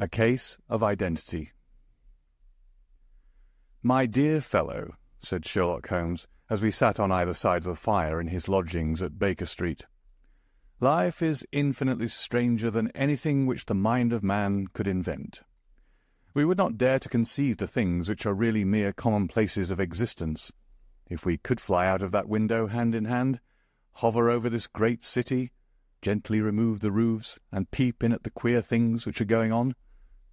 A Case of Identity. "My dear fellow," said Sherlock Holmes, as we sat on either side of the fire in his lodgings at Baker Street, "life is infinitely stranger than anything which the mind of man could invent. We would not dare to conceive the things which are really mere commonplaces of existence. If we could fly out of that window hand in hand, hover over this great city, gently remove the roofs, and peep in at the queer things which are going on,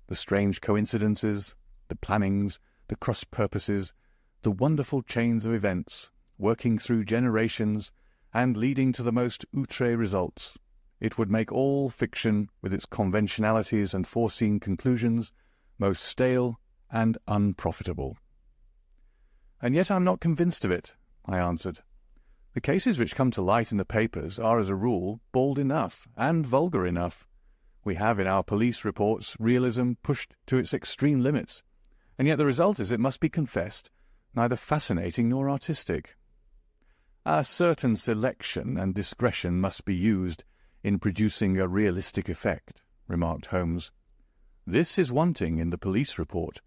the strange coincidences, the plannings, the cross-purposes, the wonderful chains of events, working through generations, and leading to the most outre results, it would make all fiction, with its conventionalities and foreseen conclusions, most stale and unprofitable." "And yet I am not convinced of it," I answered. "The cases which come to light in the papers are, as a rule, bald enough and vulgar enough. We have in our police reports realism pushed to its extreme limits, and yet the result is, it must be confessed, neither fascinating nor artistic." "A certain selection and discretion must be used in producing a realistic effect," remarked Holmes. "This is wanting in the police report,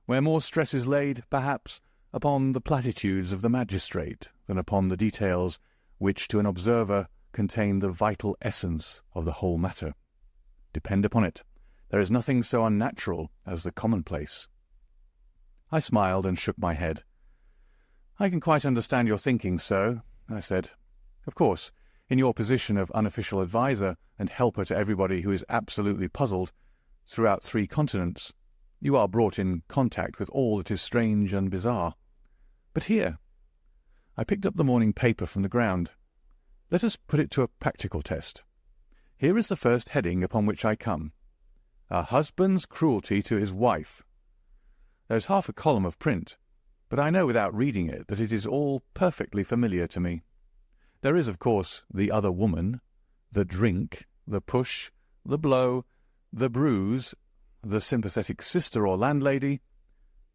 where more stress is laid, perhaps, upon the platitudes of the magistrate than upon the details which, to an observer, contain the vital essence of the whole matter. Depend upon it, there is nothing so unnatural as the commonplace." I smiled and shook my head. "I can quite understand your thinking so," I said. "Of course, in your position of unofficial adviser and helper to everybody who is absolutely puzzled, throughout 3 continents, you are brought in contact with all that is strange and bizarre. But here—" I picked up the morning paper from the ground. "Let us put it to a practical test. Here is the first heading upon which I come. A husband's cruelty to his wife. There's half a column of print, but I know without reading it that it is all perfectly familiar to me. There is, of course, the other woman, the drink, the push, the blow, the bruise, the sympathetic sister or landlady.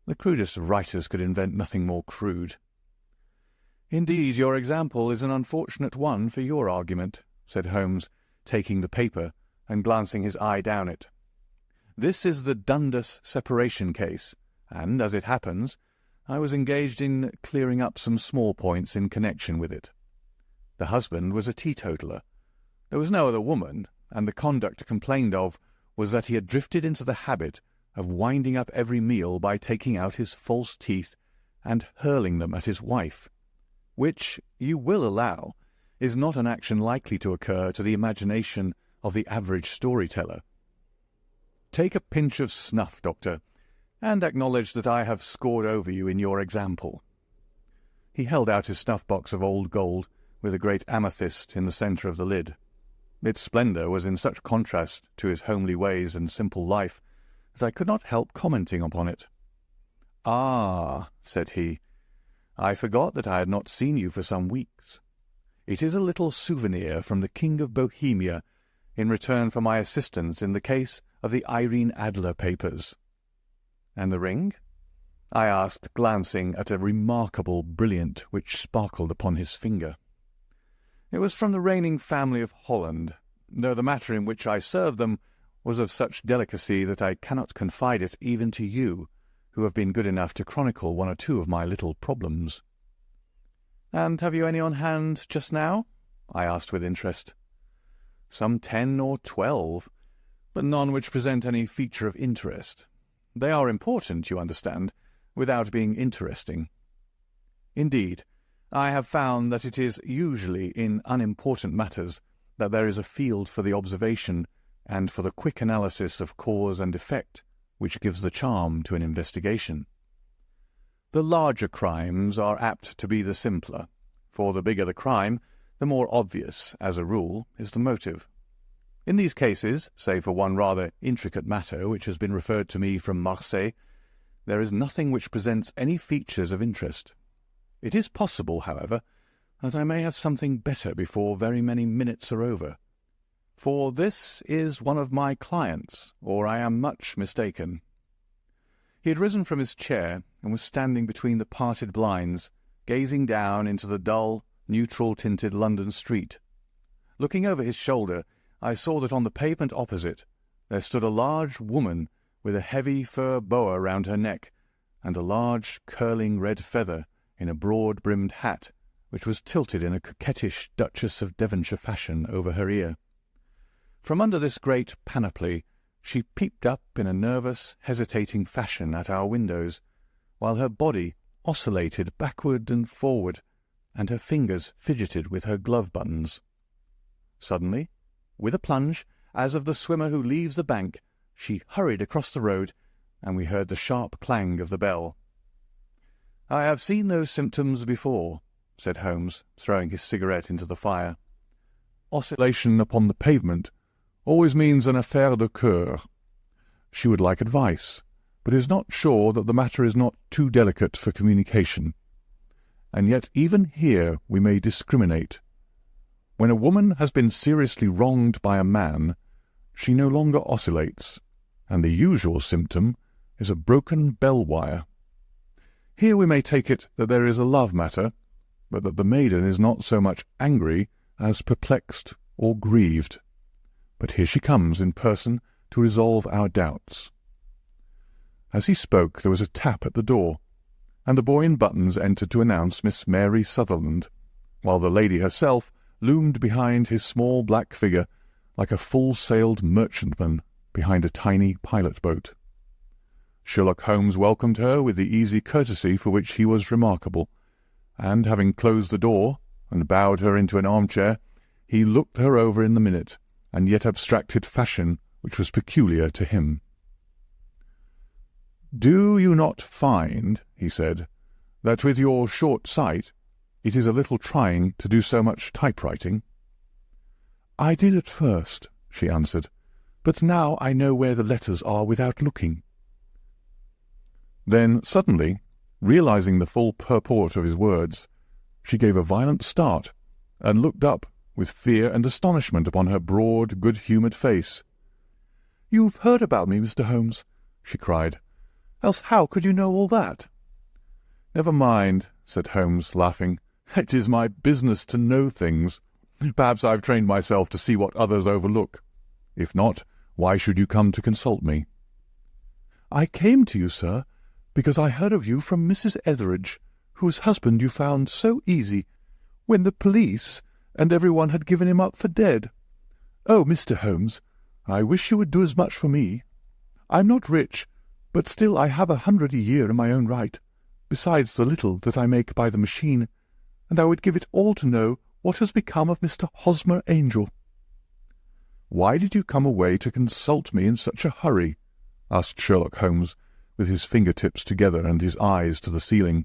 The crudest of writers could invent nothing more crude." "Indeed, your example is an unfortunate one for your argument," said Holmes, taking the paper and glancing his eye down it. "This is the Dundas separation case, and, as it happens, I was engaged in clearing up some small points in connection with it. The husband was a teetotaler. There was no other woman, and the conduct complained of was that he had drifted into the habit of winding up every meal by taking out his false teeth and hurling them at his wife, which, you will allow, is not an action likely to occur to the imagination of the average storyteller. Take a pinch of snuff, Doctor, and acknowledge that I have scored over you in your example." He held out his snuff-box of old gold, with a great amethyst in the centre of the lid. Its splendour was in such contrast to his homely ways and simple life that I could not help commenting upon it. "Ah," said he, "I forgot that I had not seen you for some weeks. It is a little souvenir from the King of Bohemia in return for my assistance in the case of the Irene Adler papers." "And the ring?" I asked, glancing at a remarkable brilliant which sparkled upon his finger. "It was from the reigning family of Holland, though the matter in which I served them was of such delicacy that I cannot confide it even to you, who have been good enough to chronicle 1 or 2 of my little problems." "And have you any on hand just now?" I asked with interest. "Some 10 or 12, but none which present any feature of interest. They are important, you understand, without being interesting. Indeed, I have found that it is usually in unimportant matters that there is a field for the observation and for the quick analysis of cause and effect which gives the charm to an investigation. The larger crimes are apt to be the simpler, for the bigger the crime, the more obvious, as a rule, is the motive. In these cases, save for one rather intricate matter which has been referred to me from Marseille, there is nothing which presents any features of interest. It is possible, however, that I may have something better before very many minutes are over. For this is one of my clients, or I am much mistaken." He had risen from his chair and was standing between the parted blinds, gazing down into the dull, neutral-tinted London street. Looking over his shoulder, I saw that on the pavement opposite there stood a large woman with a heavy fur boa round her neck, and a large curling red feather in a broad-brimmed hat, which was tilted in a coquettish Duchess of Devonshire fashion over her ear. From under this great panoply she peeped up in a nervous, hesitating fashion at our windows, while her body oscillated backward and forward, and her fingers fidgeted with her glove-buttons. Suddenly, with a plunge, as of the swimmer who leaves the bank, she hurried across the road, and we heard the sharp clang of the bell. "I have seen those symptoms before," said Holmes, throwing his cigarette into the fire. "Oscillation upon the pavement always means an affaire de cœur. She would like advice, but is not sure that the matter is not too delicate for communication. And yet even here we may discriminate. When a woman has been seriously wronged by a man, she no longer oscillates, and the usual symptom is a broken bell-wire. Here we may take it that there is a love matter, but that the maiden is not so much angry as perplexed or grieved. But here she comes in person to resolve our doubts." As he spoke there was a tap at the door, and the boy in buttons entered to announce Miss Mary Sutherland, while the lady herself loomed behind his small black figure like a full-sailed merchantman behind a tiny pilot-boat. Sherlock Holmes welcomed her with the easy courtesy for which he was remarkable, and, having closed the door and bowed her into an armchair, he looked her over in the minute and yet abstracted fashion which was peculiar to him. "Do you not find," he said, "that with your short sight it is a little trying to do so much typewriting?" "I did at first," she answered, "but now I know where the letters are without looking." Then, suddenly, realizing the full purport of his words, she gave a violent start, and looked up with fear and astonishment upon her broad, good-humoured face. "You've heard about me, Mr. Holmes," she cried. "Else how could you know all that?" "Never mind," said Holmes, laughing. "It is my business to know things. Perhaps I've trained myself to see what others overlook. If not, why should you come to consult me?" "I came to you, sir, because I heard of you from Mrs. Etheridge, whose husband you found so easy, when the police and everyone had given him up for dead. Oh, Mr. Holmes, I wish you would do as much for me. I'm not rich, but still I have 100 a year in my own right, besides the little that I make by the machine, and I would give it all to know what has become of Mr. Hosmer Angel." "Why did you come away to consult me in such a hurry?" asked Sherlock Holmes, with his finger-tips together and his eyes to the ceiling.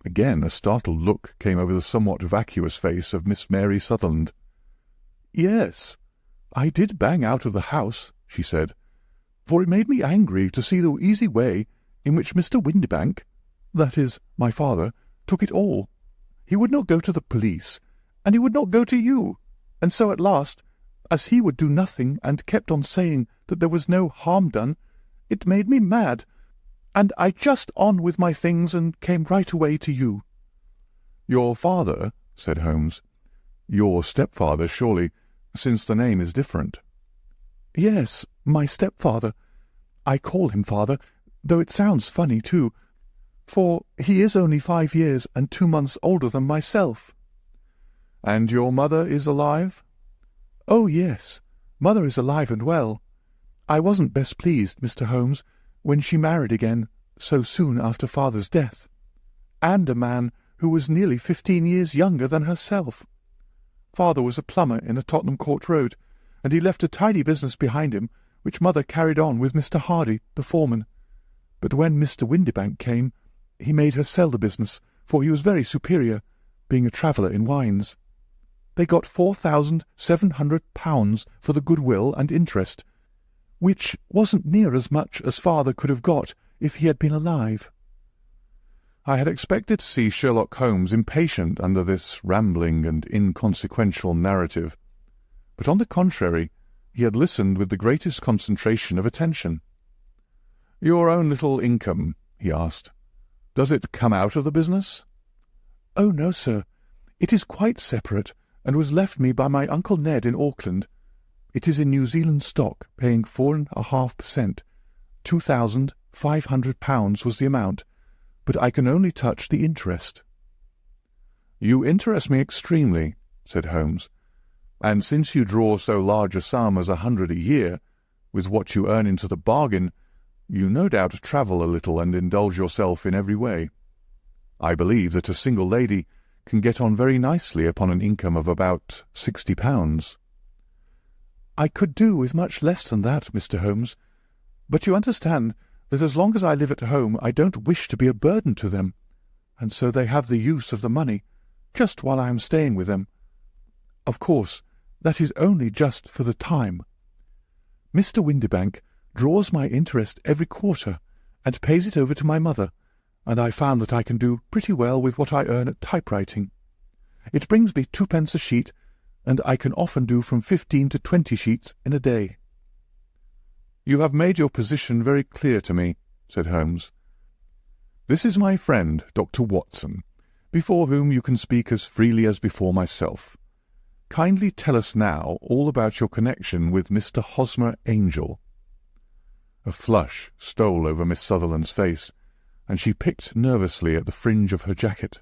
Again a startled look came over the somewhat vacuous face of Miss Mary Sutherland. "Yes, I did bang out of the house," she said, "for it made me angry to see the easy way in which Mr. Windibank, that is, my father, took it all. He would not go to the police, and he would not go to you, and so at last, as he would do nothing and kept on saying that there was no harm done, it made me mad, and I just on with my things and came right away to you." "Your father?" said Holmes. "Your stepfather, surely, since the name is different." "Yes, my stepfather. I call him father, though it sounds funny too, for he is only 5 years and 2 months older than myself." "And your mother is alive?" "Oh, yes, mother is alive and well. I wasn't best pleased, Mr. Holmes, when she married again so soon after father's death, and a man who was nearly 15 years younger than herself. Father was a plumber in the Tottenham Court Road, and he left a tidy business behind him, which mother carried on with Mr. Hardy, the foreman. But when Mr. Windibank came, he made her sell the business, for he was very superior, being a traveller in wines. They got £4,700 for the goodwill and interest, which wasn't near as much as father could have got if he had been alive." I had expected to see Sherlock Holmes impatient under this rambling and inconsequential narrative, but on the contrary, he had listened with the greatest concentration of attention. "Your own little income," he asked, "does it come out of the business?" "Oh, no, sir. It is quite separate, and was left me by my Uncle Ned in Auckland. It is in New Zealand stock, paying 4.5%. £2,500 was the amount, but I can only touch the interest." "You interest me extremely," said Holmes, "and since you draw so large a sum as 100 a year, with what you earn into the bargain, you no doubt travel a little and indulge yourself in every way. I believe that a single lady can get on very nicely upon an income of about £60. "I could do with much less than that, Mr. Holmes, but you understand that as long as I live at home I don't wish to be a burden to them, and so they have the use of the money, just while I am staying with them. Of course, that is only just for the time. Mr. Windibank draws my interest every quarter, and pays it over to my mother, and I found that I can do pretty well with what I earn at typewriting. It brings me 2 pence a sheet, and I can often do from 15 to 20 sheets in a day." "You have made your position very clear to me," said Holmes. "This is my friend, Dr. Watson, before whom you can speak as freely as before myself. Kindly tell us now all about your connection with Mr. Hosmer Angel." A flush stole over Miss Sutherland's face, and she picked nervously at the fringe of her jacket.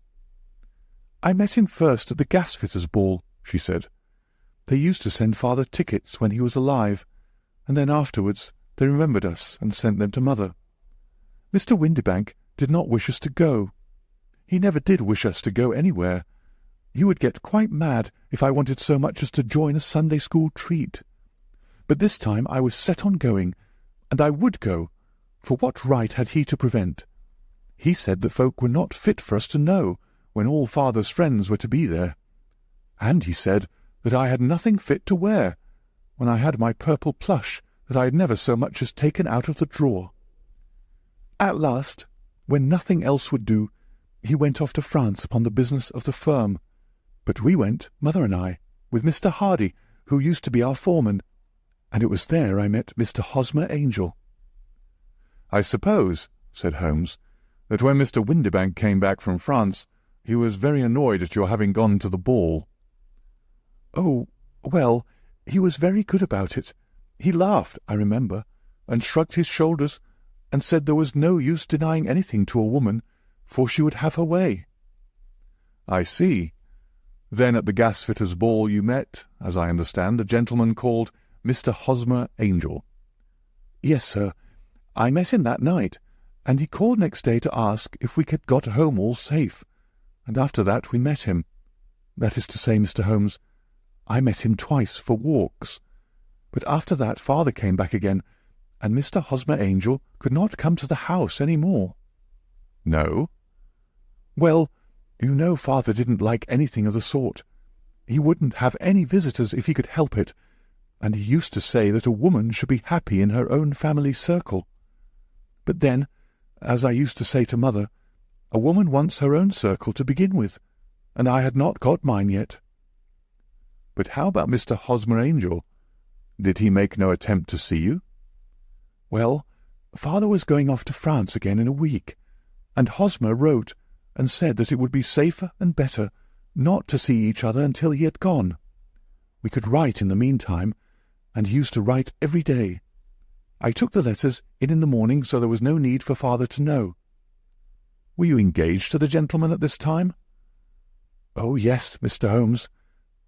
"I met him first at the gasfitters' ball," she said. "They used to send father tickets when he was alive, and then afterwards they remembered us and sent them to mother. Mr. Windibank did not wish us to go. He never did wish us to go anywhere. He would get quite mad if I wanted so much as to join a Sunday school treat. But this time I was set on going, and I would go, for what right had he to prevent? He said that folk were not fit for us to know, when all father's friends were to be there. And he said that I had nothing fit to wear, when I had my purple plush that I had never so much as taken out of the drawer. At last, when nothing else would do, he went off to France upon the business of the firm. But we went, mother and I, with Mr. Hardy, who used to be our foreman, and it was there I met Mr. Hosmer Angel." "I suppose," said Holmes, "that when Mr. Windibank came back from France, he was very annoyed at your having gone to the ball." "Oh, well, he was very good about it. He laughed, I remember, and shrugged his shoulders, and said there was no use denying anything to a woman, for she would have her way." "I see. Then at the gasfitters' ball you met, as I understand, a gentleman called Mr. Hosmer Angel." "Yes, sir. I met him that night, and he called next day to ask if we had got home all safe, and after that we met him. That is to say, Mr. Holmes, I met him twice for walks. But after that father came back again, and Mr. Hosmer Angel could not come to the house any more." "No?" "Well, you know father didn't like anything of the sort. He wouldn't have any visitors if he could help it, and he used to say that a woman should be happy in her own family circle. But then, as I used to say to mother, a woman wants her own circle to begin with, and I had not got mine yet." "But how about Mr. Hosmer Angel? Did he make no attempt to see you?" "Well, father was going off to France again in a week, and Hosmer wrote and said that it would be safer and better not to see each other until he had gone. We could write in the meantime, and he used to write every day. I took the letters in the morning, so there was no need for father to know." "Were you engaged to the gentleman at this time?" "Oh, yes, Mr. Holmes.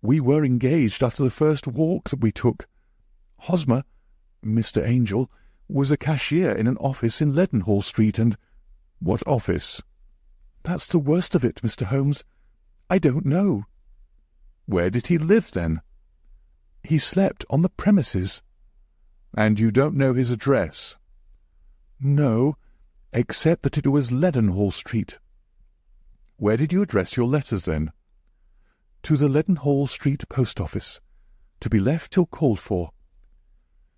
We were engaged after the first walk that we took. Hosmer, Mr. Angel, was a cashier in an office in Leadenhall Street, and—" "What office?" "That's the worst of it, Mr. Holmes. I don't know." "Where did he live, then?" "He slept on the premises." "And you don't know his address?" "No, except that it was Leadenhall Street." "Where did you address your letters, then?" "To the Leadenhall Street post office, to be left till called for.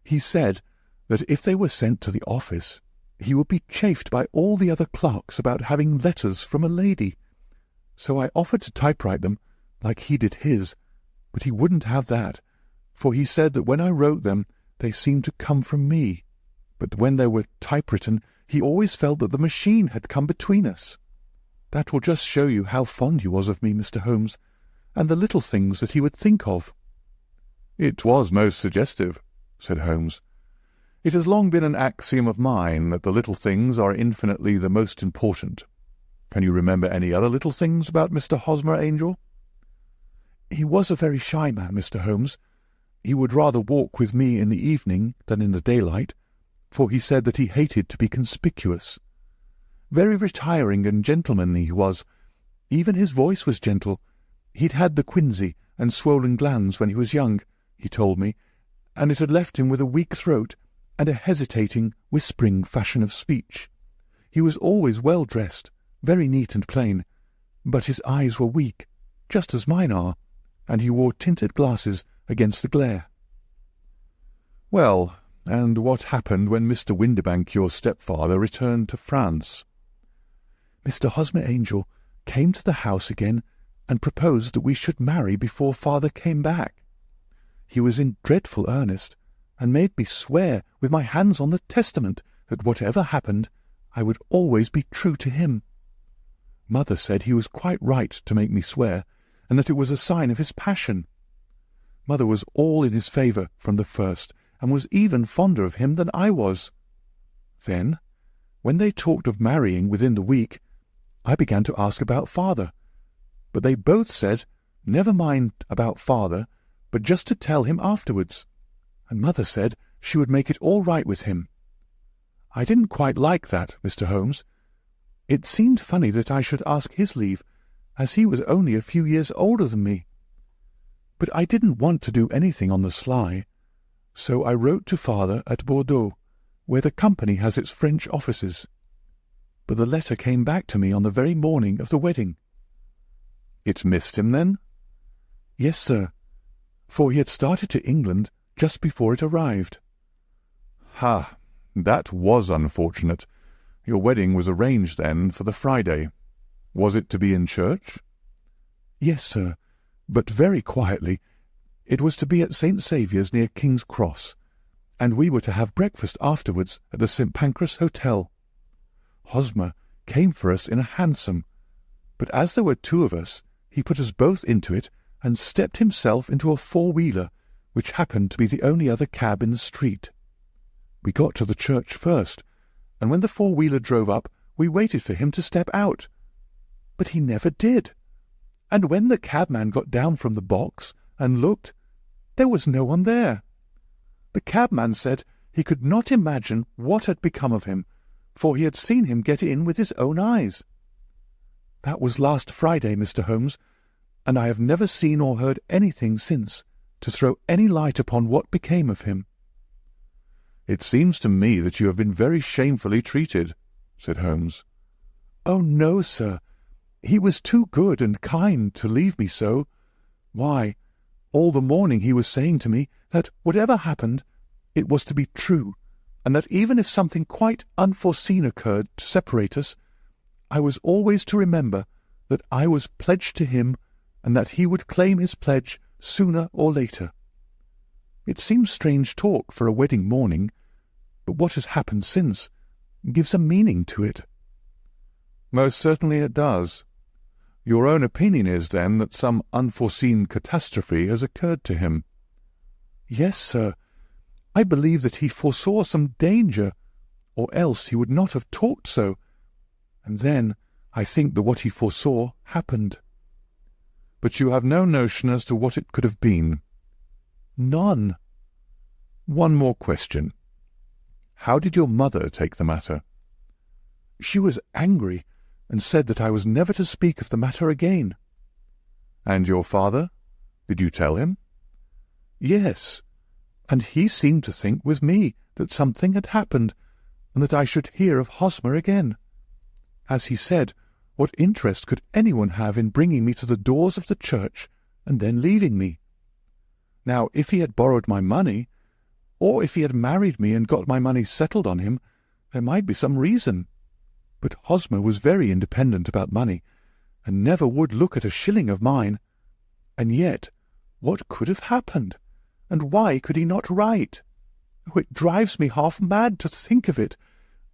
He said that if they were sent to the office, he would be chaffed by all the other clerks about having letters from a lady. So I offered to typewrite them, like he did his, but he wouldn't have that, for he said that when I wrote them they seemed to come from me, but when they were typewritten he always felt that the machine had come between us. That will just show you how fond he was of me, Mr. Holmes, and the little things that he would think of." "It was most suggestive," said Holmes. "It has long been an axiom of mine that the little things are infinitely the most important. Can you remember any other little things about Mr. Hosmer Angel?" "He was a very shy man, Mr. Holmes. He would rather walk with me in the evening than in the daylight, for he said that he hated to be conspicuous. Very retiring and gentlemanly he was. Even his voice was gentle. He'd had the quinsy and swollen glands when he was young, he told me, and it had left him with a weak throat and a hesitating, whispering fashion of speech. He was always well dressed, very neat and plain, but his eyes were weak, just as mine are, and he wore tinted glasses against the glare." "Well, and what happened when Mr. Windibank, your stepfather, returned to France?" "Mr. Hosmer Angel came to the house again and proposed that we should marry before father came back. He was in dreadful earnest, and made me swear with my hands on the testament that whatever happened, I would always be true to him. Mother said he was quite right to make me swear, and that it was a sign of his passion. Mother was all in his favour from the first, and was even fonder of him than I was. Then, when they talked of marrying within the week, I began to ask about father, but they both said, never mind about father, but just to tell him afterwards, and mother said she would make it all right with him. I didn't quite like that, Mr. Holmes. It seemed funny that I should ask his leave, as he was only a few years older than me. But I didn't want to do anything on the sly, so I wrote to father at Bordeaux, where the company has its French offices. But the letter came back to me on the very morning of the wedding." "It missed him, then?" "Yes, sir, for he had started to England just before it arrived." "Ha! That was unfortunate. Your wedding was arranged, then, for the Friday. Was it to be in church?" "Yes, sir, but very quietly. It was to be at St. Saviour's near King's Cross, and we were to have breakfast afterwards at the St. Pancras Hotel. Hosmer came for us in a hansom, but as there were two of us, he put us both into it and stepped himself into a four-wheeler, which happened to be the only other cab in the street. We got to the church first, and when the four-wheeler drove up, we waited for him to step out. But he never did, and when the cabman got down from the box and looked, there was no one there. The cabman said he could not imagine what had become of him, for he had seen him get in with his own eyes. That was last Friday, Mr. Holmes, and I have never seen or heard anything since to throw any light upon what became of him." "It seems to me that you have been very shamefully treated," said Holmes. "Oh, no, sir. He was too good and kind to leave me so. Why, all the morning he was saying to me that whatever happened, it was to be true, and that even if something quite unforeseen occurred to separate us, I was always to remember that I was pledged to him, and that he would claim his pledge sooner or later. It seems strange talk for a wedding morning, but what has happened since gives a meaning to it." "Most certainly it does. Your own opinion is, then, that some unforeseen catastrophe has occurred to him?" "Yes, sir. I believe that he foresaw some danger, or else he would not have talked so, and then I think that what he foresaw happened." "But you have no notion as to what it could have been?" "None." "One more question. How did your mother take the matter?" "She was angry, and said that I was never to speak of the matter again." "And your father? Did you tell him?" "Yes, and he seemed to think with me that something had happened, and that I should hear of Hosmer again. As he said, what interest could anyone have in bringing me to the doors of the church and then leaving me? Now, if he had borrowed my money, or if he had married me and got my money settled on him, there might be some reason. But Hosmer was very independent about money, and never would look at a shilling of mine. And yet, what could have happened? And why could he not write? Oh, it drives me half mad to think of it,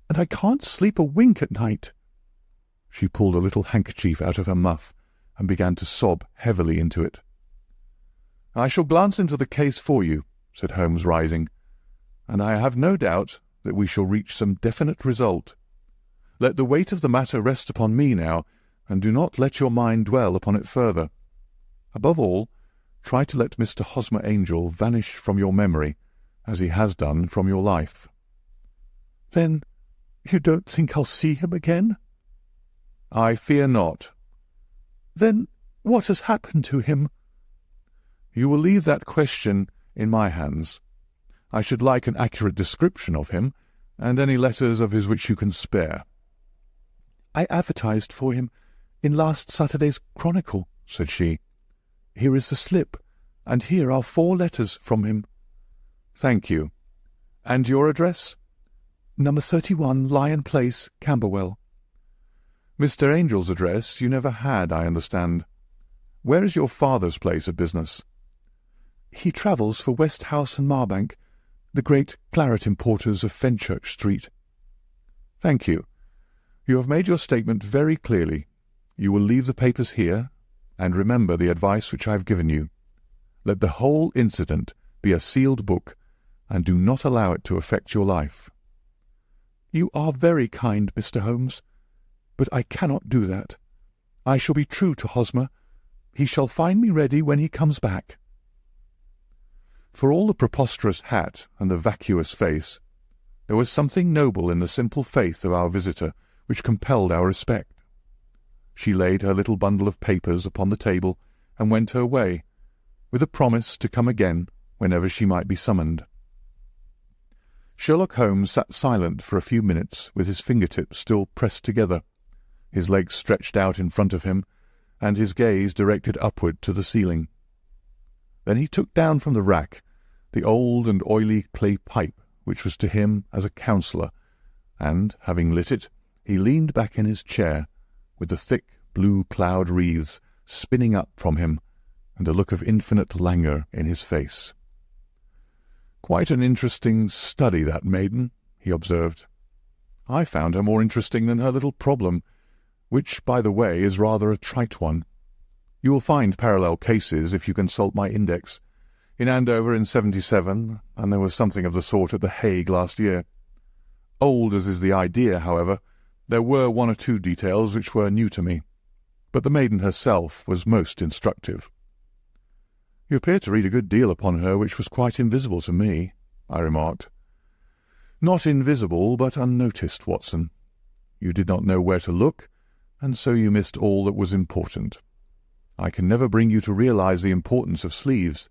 and I can't sleep a wink at night." She pulled a little handkerchief out of her muff and began to sob heavily into it. "I shall glance into the case for you," said Holmes, rising, "and I have no doubt that we shall reach some definite result. Let the weight of the matter rest upon me now, and do not let your mind dwell upon it further. Above all, try to let Mr. Hosmer Angel vanish from your memory, as he has done from your life." "Then you don't think I'll see him again?" "I fear not." "Then what has happened to him?" "You will leave that question in my hands. I should like an accurate description of him, and any letters of his which you can spare." "I advertised for him in last Saturday's Chronicle," said she. "Here is the slip, and here are 4 letters from him." "Thank you. And your address?" "Number 31, Lion Place, Camberwell." "Mr. Angel's address you never had, I understand. Where is your father's place of business?" "He travels for West House and Marbank, the great claret importers of Fenchurch Street." "Thank you. You have made your statement very clearly. You will leave the papers here, and remember the advice which I have given you. Let the whole incident be a sealed book, and do not allow it to affect your life." "You are very kind, Mr. Holmes, but I cannot do that. I shall be true to Hosmer. He shall find me ready when he comes back." For all the preposterous hat and the vacuous face, there was something noble in the simple faith of our visitor which compelled our respect. She laid her little bundle of papers upon the table and went her way, with a promise to come again whenever she might be summoned. Sherlock Holmes sat silent for a few minutes, with his fingertips still pressed together, his legs stretched out in front of him, and his gaze directed upward to the ceiling. Then he took down from the rack the old and oily clay pipe which was to him as a counsellor, and, having lit it, he leaned back in his chair, with the thick blue cloud wreaths spinning up from him, and a look of infinite languor in his face. "Quite an interesting study, that maiden," he observed. "I found her more interesting than her little problem, which, by the way, is rather a trite one. You will find parallel cases if you consult my index. In Andover in 77, and there was something of the sort at The Hague last year. Old as is the idea, however, there were 1 or 2 details which were new to me, but the maiden herself was most instructive." "You appear to read a good deal upon her which was quite invisible to me," I remarked. "Not invisible, but unnoticed, Watson. You did not know where to look, and so you missed all that was important. I can never bring you to realize the importance of sleeves,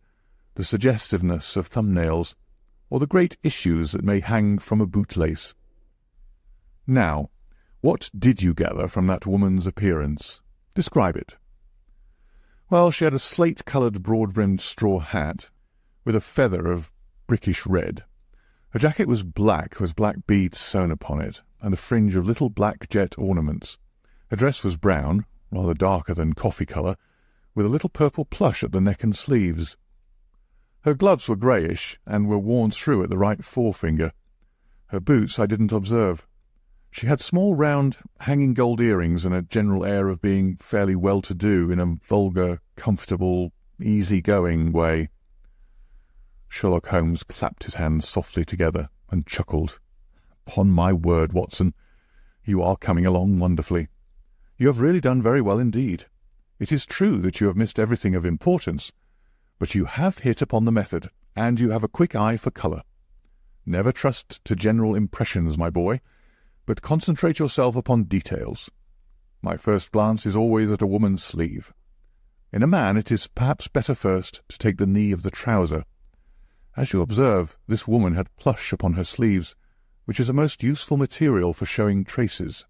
the suggestiveness of thumbnails, or the great issues that may hang from a bootlace. Now, what did you gather from that woman's appearance? Describe it." "Well, she had a slate-coloured broad-brimmed straw hat, with a feather of brickish red. Her jacket was black, with black beads sewn upon it, and a fringe of little black jet ornaments. Her dress was brown, rather darker than coffee colour, with a little purple plush at the neck and sleeves. Her gloves were greyish, and were worn through at the right forefinger. Her boots I didn't observe. She had small round hanging gold earrings and a general air of being fairly well-to-do in a vulgar, comfortable, easy-going way." Sherlock Holmes clapped his hands softly together and chuckled. "Upon my word, Watson, you are coming along wonderfully. You have really done very well indeed. It is true that you have missed everything of importance, but you have hit upon the method, and you have a quick eye for colour. Never trust to general impressions, my boy, but concentrate yourself upon details. My first glance is always at a woman's sleeve. In a man it is perhaps better first to take the knee of the trouser. As you observe, this woman had plush upon her sleeves, which is a most useful material for showing traces.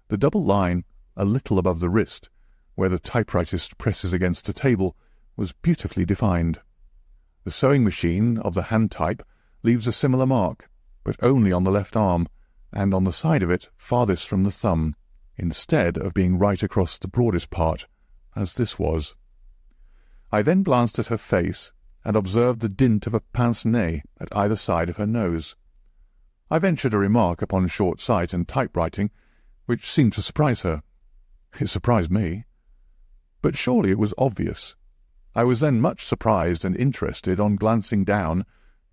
The double line, a little above the wrist, where the typewritist presses against the table, was beautifully defined. The sewing machine of the hand type leaves a similar mark, but only on the left arm, and on the side of it farthest from the thumb, instead of being right across the broadest part, as this was. I then glanced at her face, and observed the dint of a pince-nez at either side of her nose. I ventured a remark upon short sight and typewriting, which seemed to surprise her. It surprised me. But surely it was obvious. I was then much surprised and interested, on glancing down,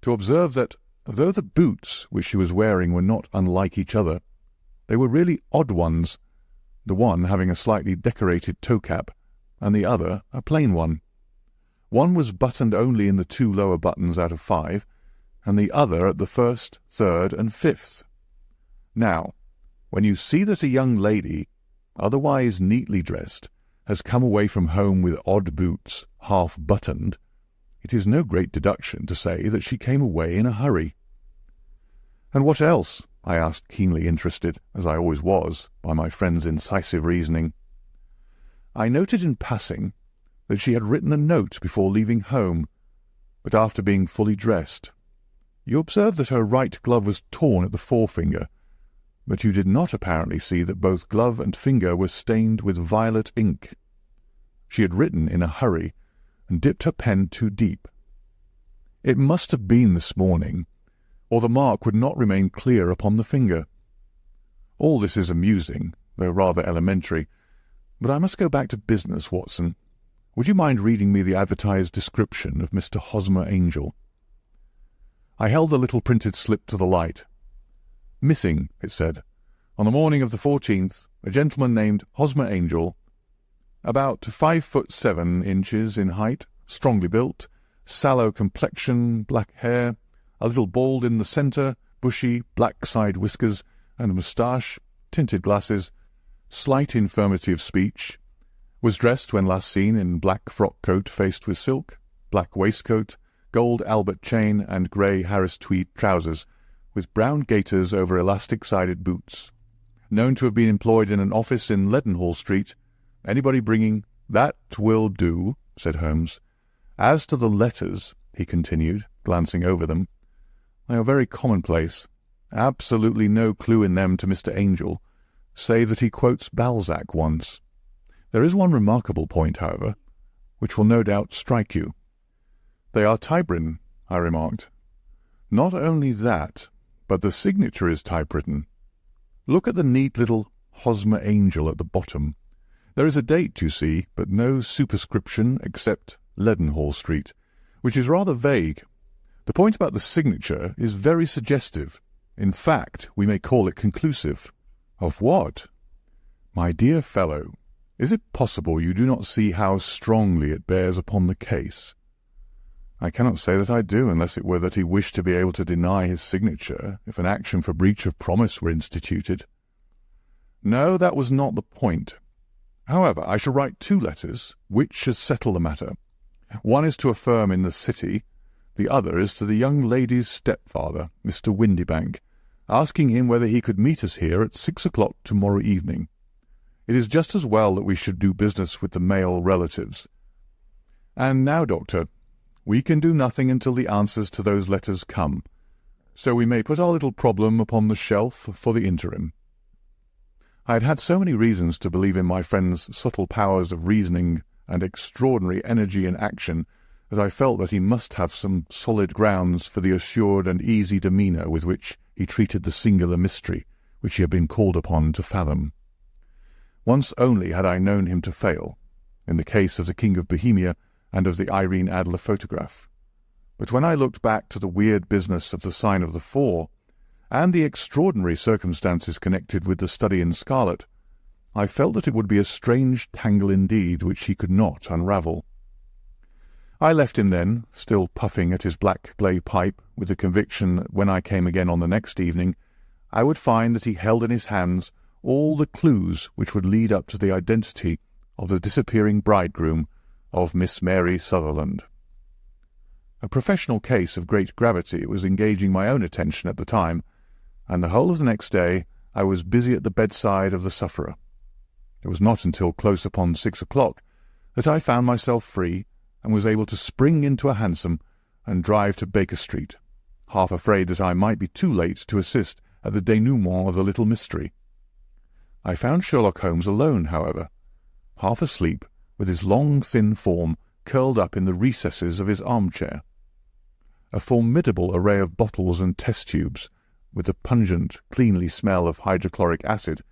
to observe that, though the boots which she was wearing were not unlike each other, they were really odd ones, the one having a slightly decorated toe-cap, and the other a plain one. One was buttoned only in the 2 lower buttons out of 5, and the other at the 1st, 3rd, and 5th. Now, when you see that a young lady, otherwise neatly dressed, has come away from home with odd boots, half-buttoned, it is no great deduction to say that she came away in a hurry. "And what else?" I asked, keenly interested, as I always was, by my friend's incisive reasoning. I noted in passing that she had written a note before leaving home, but after being fully dressed. You observed that her right glove was torn at the forefinger, but you did not apparently see that both glove and finger were stained with violet ink. She had written in a hurry, and dipped her pen too deep. It must have been this morning, or the mark would not remain clear upon the finger. All this is amusing, though rather elementary, but I must go back to business, Watson. Would you mind reading me the advertised description of Mr. Hosmer Angel? I held the little printed slip to the light. "Missing," it said, "on the morning of the 14th, a gentleman named Hosmer Angel, about 5'7" in height, strongly built, sallow complexion, black hair, a little bald in the centre, bushy, black side whiskers and moustache, tinted glasses, slight infirmity of speech, was dressed when last seen in black frock-coat faced with silk, black waistcoat, gold Albert chain and grey Harris tweed trousers, with brown gaiters over elastic-sided boots. Known to have been employed in an office in Leadenhall Street. Anybody bringing—" "That will do," said Holmes. "As to the letters," he continued, glancing over them, "they are very commonplace. Absolutely no clue in them to Mr. Angel, save that he quotes Balzac once. There is one remarkable point, however, which will no doubt strike you." "They are typewritten," I remarked. "Not only that, but the signature is typewritten. Look at the neat little Hosmer Angel at the bottom. There is a date, you see, but no superscription except Leadenhall Street, which is rather vague. The point about the signature is very suggestive. In fact, we may call it conclusive." "Of what?" "My dear fellow, is it possible you do not see how strongly it bears upon the case?" "I cannot say that I do, unless it were that he wished to be able to deny his signature if an action for breach of promise were instituted." "No, that was not the point. However, I shall write 2 letters, which should settle the matter. One is to a firm in the city, the other is to the young lady's stepfather, Mr. Windibank, asking him whether he could meet us here at 6 o'clock tomorrow evening. It is just as well that we should do business with the male relatives. And now, Doctor, we can do nothing until the answers to those letters come, so we may put our little problem upon the shelf for the interim." I had had so many reasons to believe in my friend's subtle powers of reasoning and extraordinary energy in action that I felt that he must have some solid grounds for the assured and easy demeanour with which he treated the singular mystery which he had been called upon to fathom. Once only had I known him to fail, in the case of the King of Bohemia and of the Irene Adler photograph. But when I looked back to the weird business of the Sign of the Four, and the extraordinary circumstances connected with the study in scarlet, I felt that it would be a strange tangle indeed which he could not unravel. I left him then, still puffing at his black clay pipe, with the conviction that when I came again on the next evening, I would find that he held in his hands all the clues which would lead up to the identity of the disappearing bridegroom of Miss Mary Sutherland. A professional case of great gravity was engaging my own attention at the time, and the whole of the next day I was busy at the bedside of the sufferer. It was not until close upon 6 o'clock that I found myself free, and was able to spring into a hansom and drive to Baker Street, half afraid that I might be too late to assist at the denouement of the little mystery. I found Sherlock Holmes alone, however, half asleep, with his long thin form curled up in the recesses of his armchair. A formidable array of bottles and test-tubes, with the pungent, cleanly smell of hydrochloric acid,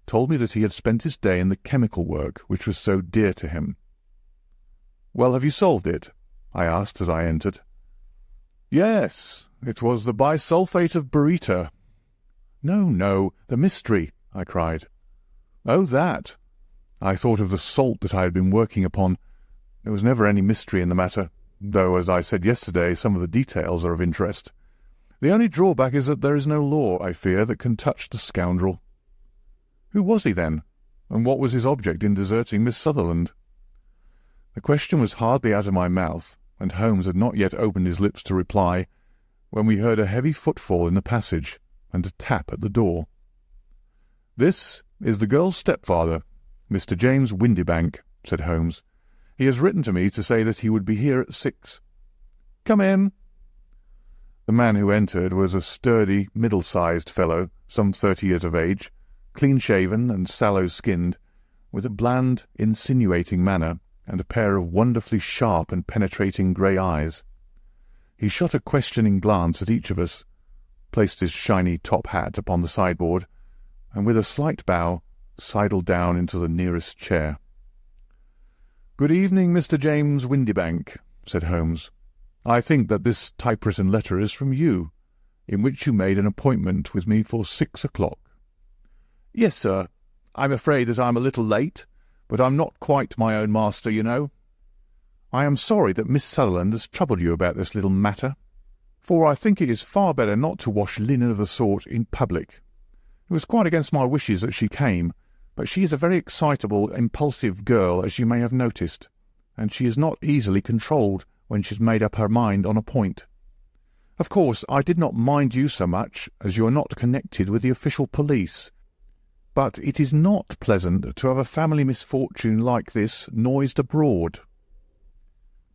told me that he had spent his day in the chemical work which was so dear to him. "Well, have you solved it?" I asked as I entered. "Yes, it was the bisulfate of baryta." "No, the mystery," I cried. "Oh, that!" I thought of the salt that I had been working upon. There was never any mystery in the matter, though, as I said yesterday, some of the details are of interest. The only drawback is that there is no law, I fear, that can touch the scoundrel. Who was he, then, and what was his object in deserting Miss Sutherland? The question was hardly out of my mouth, and Holmes had not yet opened his lips to reply, when we heard a heavy footfall in the passage, and a tap at the door. "This is the girl's stepfather, Mr. James Windibank," said Holmes. "He has written to me to say that he would be here at 6. Come in." The man who entered was a sturdy, middle-sized fellow, some 30 years of age, clean-shaven and sallow-skinned, with a bland, insinuating manner and a pair of wonderfully sharp and penetrating grey eyes. He shot a questioning glance at each of us, placed his shiny top hat upon the sideboard, and with a slight bow sidled down into the nearest chair. "Good evening, Mr. James Windibank," said Holmes. "I think that this typewritten letter is from you, in which you made an appointment with me for 6 o'clock. "Yes, sir. I'm afraid that I'm a little late, but I'm not quite my own master, you know. I am sorry that Miss Sutherland has troubled you about this little matter, for I think it is far better not to wash linen of the sort in public. It was quite against my wishes that she came, but she is a very excitable, impulsive girl, as you may have noticed, and she is not easily controlled when she's made up her mind on a point. Of course, I did not mind you so much, as you are not connected with the official police, but it is not pleasant to have a family misfortune like this noised abroad.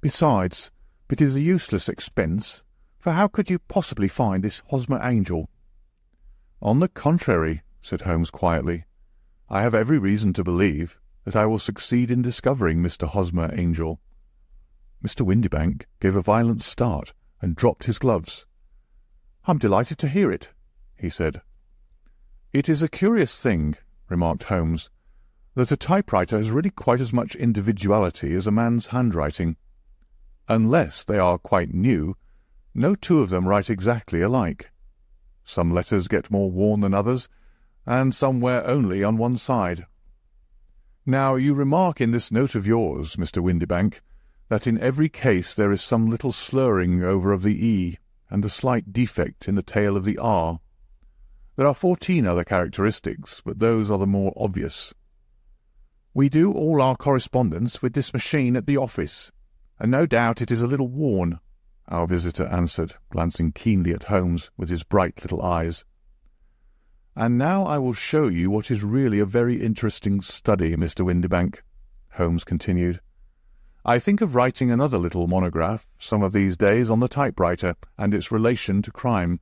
Besides, it is a useless expense, for how could you possibly find this Hosmer Angel?" "On the contrary," said Holmes quietly, "I have every reason to believe that I will succeed in discovering Mr. Hosmer Angel." Mr. Windibank gave a violent start and dropped his gloves. "I'm delighted to hear it," he said. "It is a curious thing," remarked Holmes, "that a typewriter has really quite as much individuality as a man's handwriting. Unless they are quite new, no two of them write exactly alike. Some letters get more worn than others, and some wear only on one side. Now, you remark in this note of yours, Mr. Windibank, that in every case there is some little slurring over of the E, and a slight defect in the tail of the R. There are 14 other characteristics, but those are the more obvious. We do all our correspondence with this machine at the office, and no doubt it is a little worn," our visitor answered, glancing keenly at Holmes with his bright little eyes. "And now I will show you what is really a very interesting study, Mr. Windibank," Holmes continued. "I think of writing another little monograph some of these days on the typewriter and its relation to crime.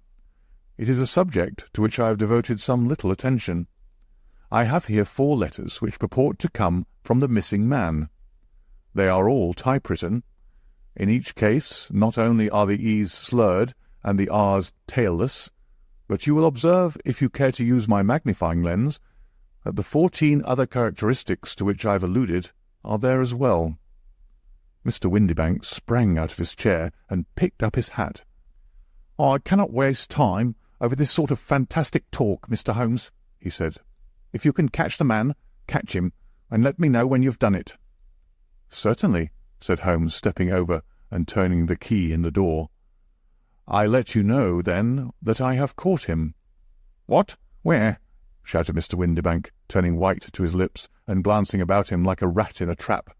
It is a subject to which I have devoted some little attention. I have here 4 letters which purport to come from the missing man. They are all typewritten. In each case, not only are the E's slurred and the R's tailless, but you will observe, if you care to use my magnifying lens, that the 14 other characteristics to which I have alluded are there as well." Mr. Windibank sprang out of his chair and picked up his hat. "I cannot waste time over this sort of fantastic talk, Mr. Holmes," he said. "If you can catch the man, catch him, and let me know when you've done it." "Certainly," said Holmes, stepping over and turning the key in the door. "I let you know, then, that I have caught him." "What? Where?" shouted Mr. Windibank, turning white to his lips and glancing about him like a rat in a trap.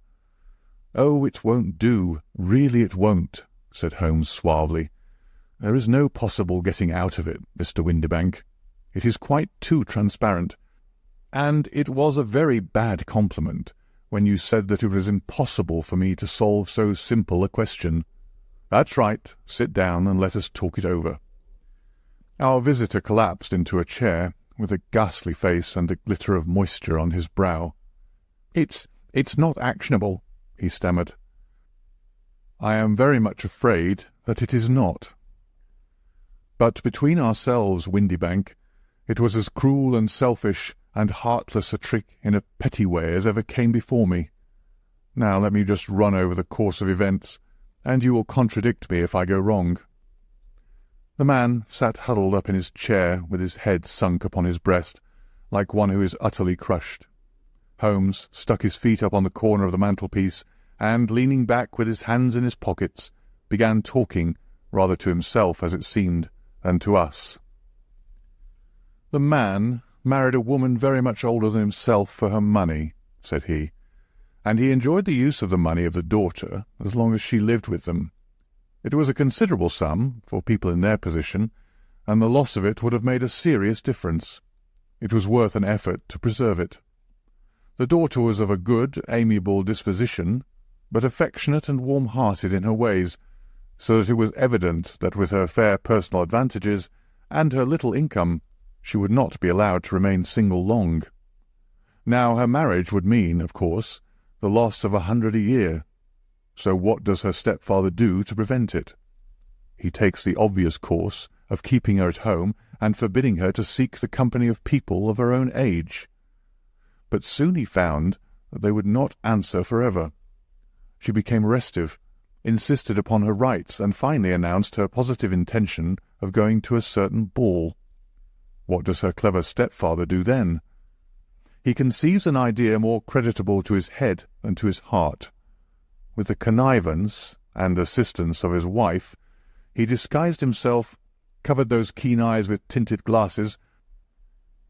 "Oh, it won't do, really it won't," said Holmes suavely. "There is no possible getting out of it, Mr. Windibank. It is quite too transparent, and it was a very bad compliment when you said that it was impossible for me to solve so simple a question. That's right. Sit down and let us talk it over." Our visitor collapsed into a chair, with a ghastly face and a glitter of moisture on his brow. It's not actionable," he stammered. "I am very much afraid that it is not. But between ourselves, Windibank, it was as cruel and selfish and heartless a trick in a petty way as ever came before me. Now let me just run over the course of events, and you will contradict me if I go wrong." The man sat huddled up in his chair with his head sunk upon his breast, like one who is utterly crushed. Holmes stuck his feet up on the corner of the mantelpiece, and, leaning back with his hands in his pockets, began talking, rather to himself, as it seemed, than to us. "The man married a woman very much older than himself for her money," said he, "and he enjoyed the use of the money of the daughter as long as she lived with them. It was a considerable sum for people in their position, and the loss of it would have made a serious difference. It was worth an effort to preserve it. The daughter was of a good, amiable disposition, but affectionate and warm-hearted in her ways, so that it was evident that with her fair personal advantages and her little income she would not be allowed to remain single long. Now her marriage would mean, of course, the loss of 100 a year. So what does her stepfather do to prevent it? He takes the obvious course of keeping her at home and forbidding her to seek the company of people of her own age. But soon he found that they would not answer forever. She became restive, insisted upon her rights, and finally announced her positive intention of going to a certain ball. What does her clever stepfather do then? He conceives an idea more creditable to his head than to his heart. With the connivance and assistance of his wife, he disguised himself, covered those keen eyes with tinted glasses,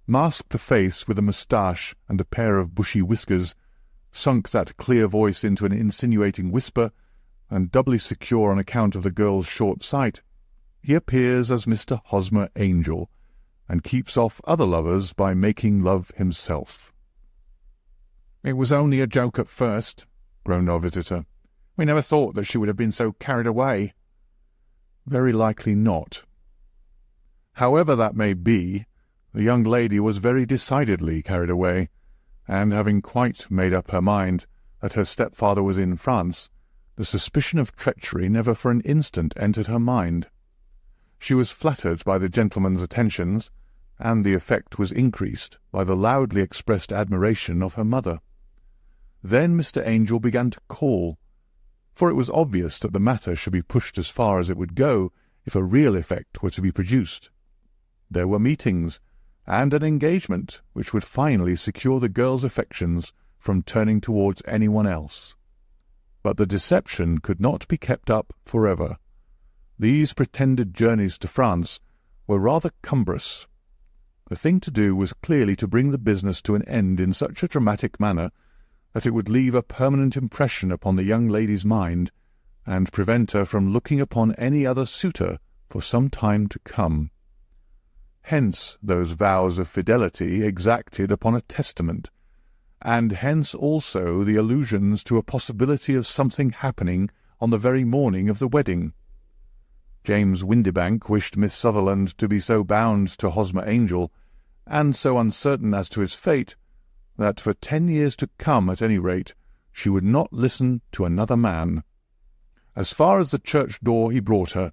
masked the face with a moustache and a pair of bushy whiskers, sunk that clear voice into an insinuating whisper, and doubly secure on account of the girl's short sight, he appears as Mr. Hosmer Angel, and keeps off other lovers by making love himself. "It was only a joke at first," groaned our visitor. "We never thought that she would have been so carried away." "Very likely not. However that may be, the young lady was very decidedly carried away, and having quite made up her mind that her stepfather was in France, the suspicion of treachery never for an instant entered her mind. She was flattered by the gentleman's attentions, and the effect was increased by the loudly expressed admiration of her mother. Then Mr. Angel began to call, for it was obvious that the matter should be pushed as far as it would go if a real effect were to be produced. There were meetings, and an engagement which would finally secure the girl's affections from turning towards anyone else. But the deception could not be kept up forever. These pretended journeys to France were rather cumbrous. The thing to do was clearly to bring the business to an end in such a dramatic manner that it would leave a permanent impression upon the young lady's mind, and prevent her from looking upon any other suitor for some time to come. Hence those vows of fidelity exacted upon a testament, and hence also the allusions to a possibility of something happening on the very morning of the wedding. James Windibank wished Miss Sutherland to be so bound to Hosmer Angel, and so uncertain as to his fate, that for 10 years to come, at any rate, she would not listen to another man. As far as the church door he brought her,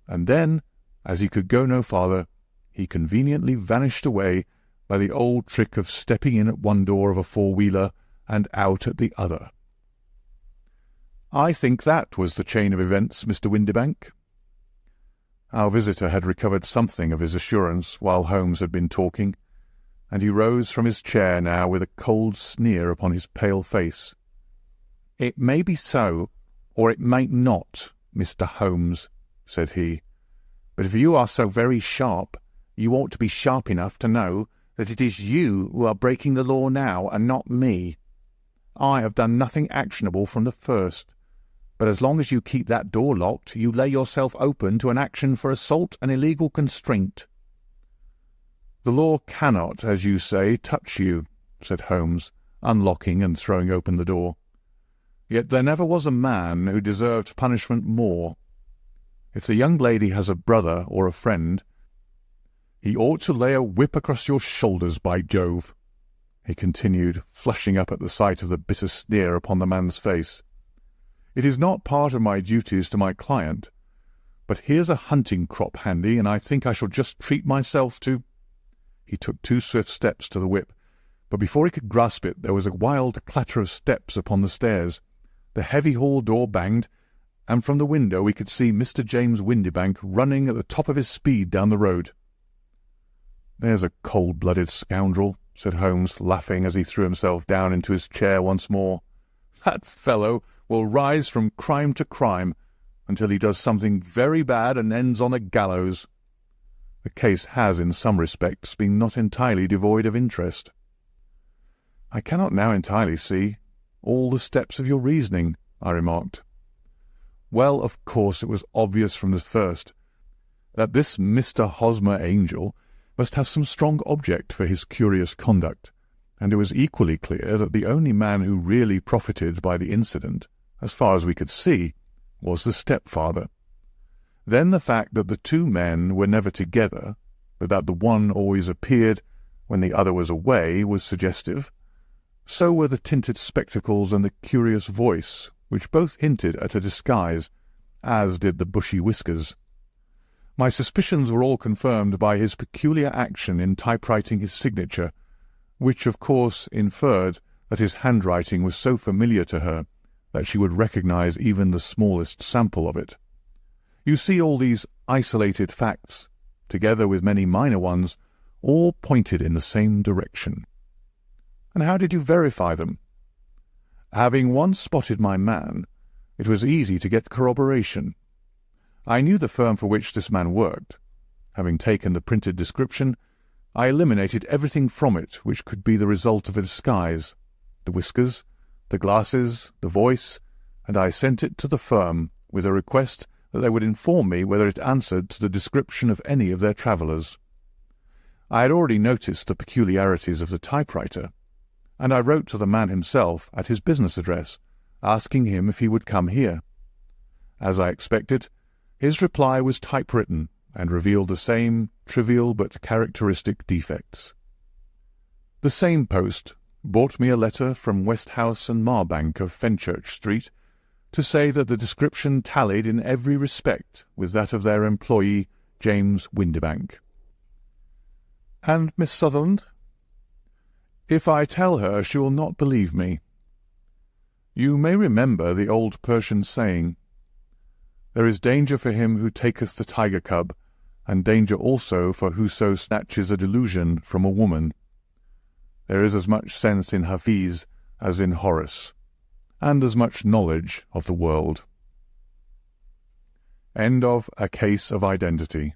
and then, as he could go no farther, he conveniently vanished away by the old trick of stepping in at one door of a four-wheeler and out at the other. I think that was the chain of events, Mr. Windibank." Our visitor had recovered something of his assurance while Holmes had been talking, and he rose from his chair now with a cold sneer upon his pale face. "It may be so, or it may not, Mr. Holmes," said he. "But if you are so very sharp, you ought to be sharp enough to know that it is you who are breaking the law now, and not me. I have done nothing actionable from the first, but as long as you keep that door locked, you lay yourself open to an action for assault and illegal constraint." "The law cannot, as you say, touch you," said Holmes, unlocking and throwing open the door. "Yet there never was a man who deserved punishment more. If the young lady has a brother or a friend, he ought to lay a whip across your shoulders, by Jove," he continued, flushing up at the sight of the bitter sneer upon the man's face. "It is not part of my duties to my client, but here's a hunting crop handy, and I think I shall just treat myself to—" He took 2 swift steps to the whip, but before he could grasp it there was a wild clatter of steps upon the stairs, The heavy hall door banged, and from the window we could see Mr. James Windibank running at the top of his speed down the road. "There's a cold-blooded scoundrel," said Holmes, laughing as he threw himself down into his chair once more. "That fellow will rise from crime to crime until he does something very bad and ends on a gallows." The case has, in some respects, been not entirely devoid of interest. "I cannot now entirely see all the steps of your reasoning," I remarked. "Well, of course it was obvious from the first that this Mr. Hosmer Angel must have some strong object for his curious conduct, and it was equally clear that the only man who really profited by the incident, as far as we could see, was the stepfather. Then the fact that the two men were never together, but that the one always appeared when the other was away, was suggestive. So were the tinted spectacles and the curious voice, which both hinted at a disguise, as did the bushy whiskers. My suspicions were all confirmed by his peculiar action in typewriting his signature, which of course inferred that his handwriting was so familiar to her that she would recognize even the smallest sample of it. You see, all these isolated facts, together with many minor ones, all pointed in the same direction. And how did you verify them? Having once spotted my man, it was easy to get corroboration. I knew the firm for which this man worked. Having taken the printed description, I eliminated everything from it which could be the result of a disguise, the whiskers, the glasses, the voice, and I sent it to the firm with a request that they would inform me whether it answered to the description of any of their travellers. I had already noticed the peculiarities of the typewriter, and I wrote to the man himself at his business address, asking him if he would come here. As I expected, his reply was typewritten and revealed the same trivial but characteristic defects. The same post brought me a letter from Westhouse and Marbank of Fenchurch Street to say that the description tallied in every respect with that of their employee, James Windibank. "And Miss Sutherland?" "If I tell her, she will not believe me. You may remember the old Persian saying, 'There is danger for him who taketh the tiger cub, and danger also for whoso snatches a delusion from a woman.' There is as much sense in Hafiz as in Horace, and as much knowledge of the world." End of A Case of Identity.